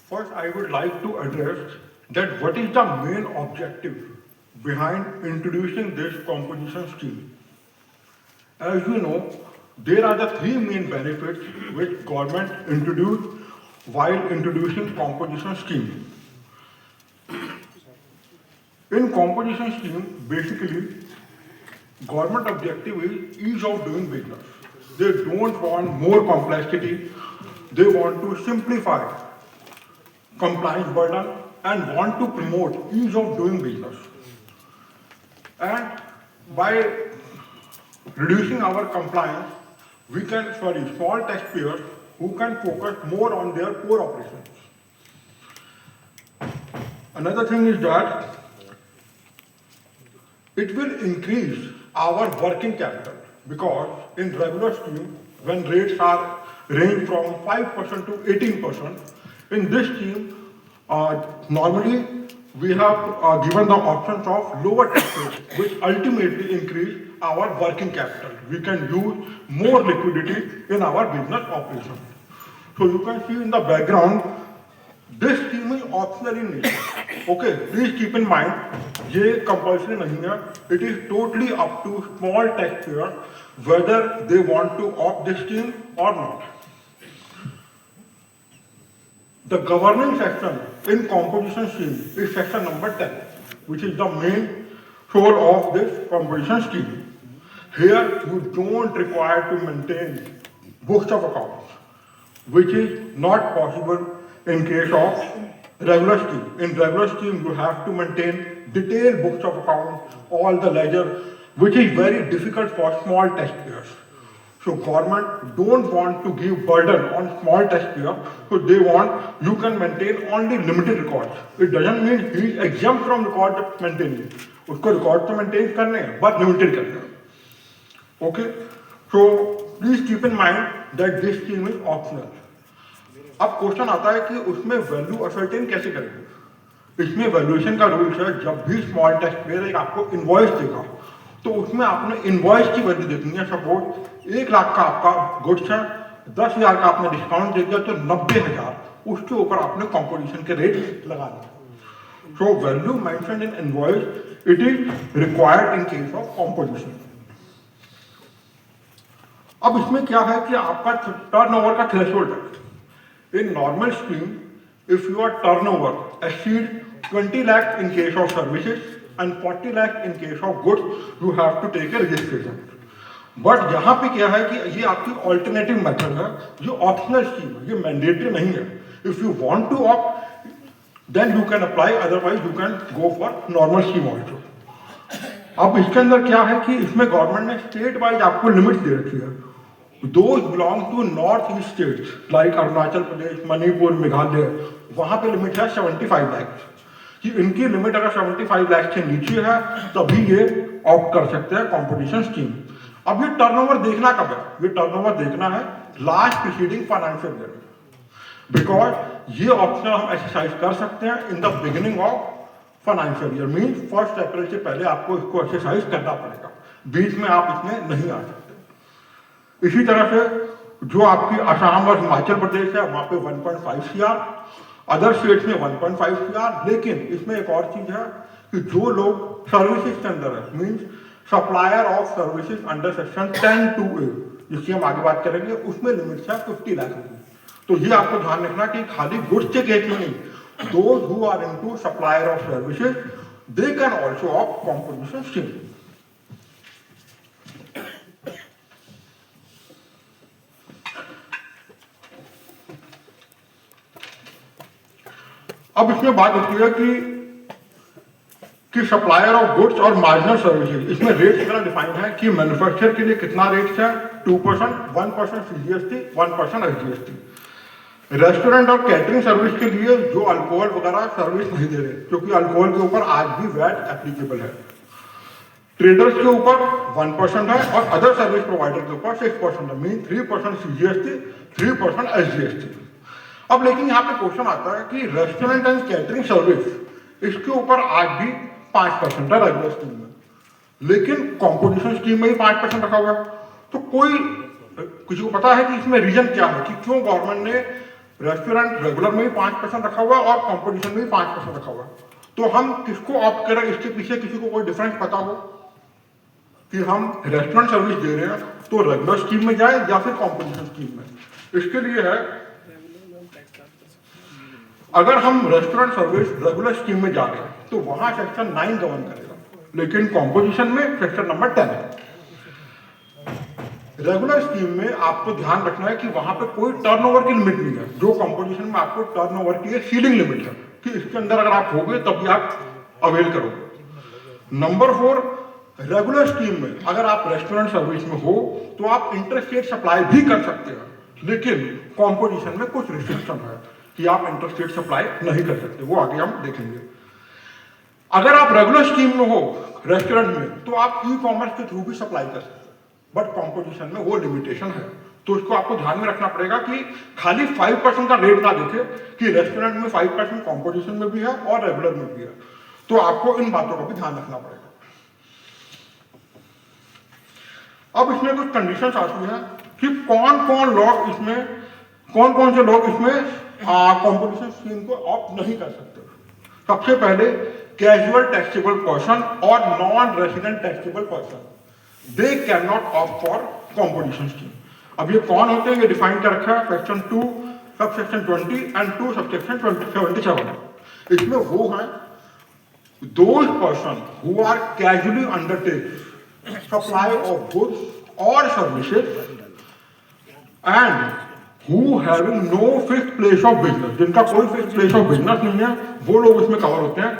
First, I would like to address that what is the main objective behind introducing this composition scheme. As you know, there are the three main benefits which government introduced while introducing composition scheme. In composition scheme, basically, government objective is ease of doing business. They don't want more complexity. They want to simplify compliance burden and want to promote ease of doing business. And by reducing our compliance, we can, small taxpayers who can focus more on their core operations. Another thing is that it will increase our working capital because in regular scheme, when rates are range from 5% to 18%, in this scheme, normally we have given the options of lower taxes, which ultimately increase our working capital. We can use more liquidity in our business operation. So you can see in the background, this scheme is optional in nature. Okay, please keep in mind, ये compulsory नहीं है. It is totally up to small taxpayer whether they want to opt this scheme or not. The governing section in composition scheme is section number 10, which is the main soul of this composition scheme. Here you don't require to maintain books of accounts, which is not possible in case of regular scheme. In regular scheme, you have to maintain detailed books of accounts, all the ledger, which is very difficult for small taxpayers. So government don't want to give burden on small taxpayer, so they want you can maintain only limited records. It doesn't mean he is exempt from record maintaining. उसको record तो maintain करने हैं, but limited करने हैं. Okay, so please keep in mind that this scheme is optional. अब question आता है कि उसमें वैल्यू असर्टेन कैसे करेंगे. इसमें वैल्यूएशन का रूल्स है. जब भी स्मॉल टैक्सपेयर एक आपको इनवॉइस देगा तो उसमें आपने इनवॉइस की वैल्यू देखनी है. सपोज 1 लाख का आपका गुड्स है, 10,000 का आपने डिस्काउंट दे दिया तो 90,000 उसके ऊपर आपने कंपोजिशन के रेट लगा दिए. So value mentioned in invoice it is required in case of composition. अब इसमें क्या है कि आपका टर्नओवर का थ्रेशोल्ड है. In normal scheme, if your turnover exceeds 20 lakh in case of services and 40 lakh in case of goods, you have to take a registration. But यहाँ पे क्या है कि ये आपकी alternative method है, जो optional scheme है, ये mandatory नहीं है. If you want to opt, then you can apply. Otherwise, you can go for normal scheme also. अब इसके अंदर क्या है कि इसमें गवर्नमेंट ने स्टेट वाइज आपको लिमिट दे रखी है. Those belong to north east states like Arunachal Pradesh, Manipur, Meghalaya, वहां पे लिमिट है 75 लाख कि इनकी लिमिट अगर 75 लाख से नीचे है तभी ये ऑप्ट कर सकते हैं कंपटीशन स्कीम. अब ये टर्नओवर देखना कब है? ये टर्नओवर देखना है last preceding financial year, because ये ऑप्शन हम एक्सरसाइज कर सकते हैं in the beginning of financial year. Mean 1 अप्रैल से पहले आपको इसको एक्सरसाइज करना पड़ेगा. बीच में आप इसमें नहीं आ सकते. इसी तरह से जो आपकी असम और हिमाचल प्रदेश है वहां पे 1.5 CR, अदर स्टेट्स में 1.5 CR. लेकिन इसमें एक और चीज है कि जो लोग सर्विसेज के अंदर है, means supplier of services under section 10(2)(a), जिसकी हम आगे बात करेंगे, उसमें लिमिट है 50 लाख रुपए. तो ये आपको ध्यान रखना कि खाली गुड्स के केस में नहीं, those who are into supplier of services they can also opt composition scheme. अब इसमें बात होती है कि सप्लायर ऑफ गुड्स और मार्जिनल सर्विसेज, इसमें रेट इतना डिफाइन है कि मैन्युफैक्चर के लिए कितना रेट है 2%, 1% CGST, 1% SGST. रेस्टोरेंट और कैटरिंग सर्विस के लिए जो अल्कोहल वगैरह सर्विस नहीं दे रहे, क्योंकि अल्कोहल के ऊपर आज भी वैट एप्लीकेबल है. ट्रेडर्स के ऊपर 1% है और अदर सर्विस प्रोवाइडर के ऊपर 6% है. Mean 3% CGST, 3% SGST. अब लेकिन यहाँ पे क्वेश्चन आता है कि रेस्टोरेंट एंड कैटरिंग सर्विस, इसके ऊपर आज भी 5% है रेगुलर स्कीम में, लेकिन कंपोजिशन स्कीम में ही 5% रखा हुआ है. तो किसी को पता है कि इसमें रीजन क्या है कि क्यों गवर्नमेंट ने रेस्टोरेंट रेगुलर में भी 5% रखा हुआ है और कंपटीशन में भी 5% रखा हुआ है। तो हम किसको ऑप्ट करें, इसके पीछे किसी को कोई डिफरेंस पता हो कि हम रेस्टोरेंट सर्विस दे रहे हैं तो रेगुलर स्कीम में जाए या फिर कंपटीशन स्कीम में? इसके लिए है, अगर हम रेस्टोरेंट सर्विस रेगुलर स्कीम में जा रहे हैं तो वहां सेक्शन 9 गवर्न करेगा, लेकिन कंपोजिशन में सेक्शन नंबर 10 है। रेगुलर स्कीम में आपको ध्यान रखना है कि वहां पे कोई टर्नओवर की लिमिट नहीं है, जो कंपोजिशन में आपको टर्नओवर की एक सीलिंग लिमिट है कि इसके अंदर अगर आप होगे तभी आप अवेल करोगे। नंबर 4, रेगुलर स्कीम में अगर आप रेस्टोरेंट सर्विस में हो तो आप इंटरस्टेट सप्लाई भी कर सकते हैं, लेकिन कंपोजिशन में कुछ रिस्ट्रिक्शन है कि आप इंटरस्टेट सप्लाई नहीं कर सकते, वो आगे हम देखेंगे। अगर आप रेगुलर स्कीम में हो रेस्टोरेंट में तो आप ई कॉमर्स के थ्रू भी सप्लाई कर सकते हैं, बट कंपोजिशन में वो लिमिटेशन है। तो इसको आपको ध्यान में रखना पड़ेगा कि खाली 5% का रेट ना देखे कि रेस्टोरेंट में 5% कंपोजिशन में भी है और रेगुलर में भी है। तो आपको इन बातों का भी ध्यान रखना पड़ेगा। अब इसमें कुछ कंडीशंस आती हैं कि कौन कौन से लोग इसमें कंपोजिशन स्कीम को ऑप्ट नहीं कर सकते। सबसे पहले कैजुअल टैक्सेबल पर्सन और non resident taxable person, they can not opt for composition scheme. अब ये कौन होते हैं, ये डिफाइन कर रखा है सेक्शन 2 सबसेक्शन 20 एंड 2 सबसेक्शन 77। इसमें वो हैं those person who are casually undertake supply of goods और services and who having no fixed place of business, जिनका कोई फिक्स प्लेस ऑफ बिजनेस नहीं है, वो लोग इसमें कवर होते हैं।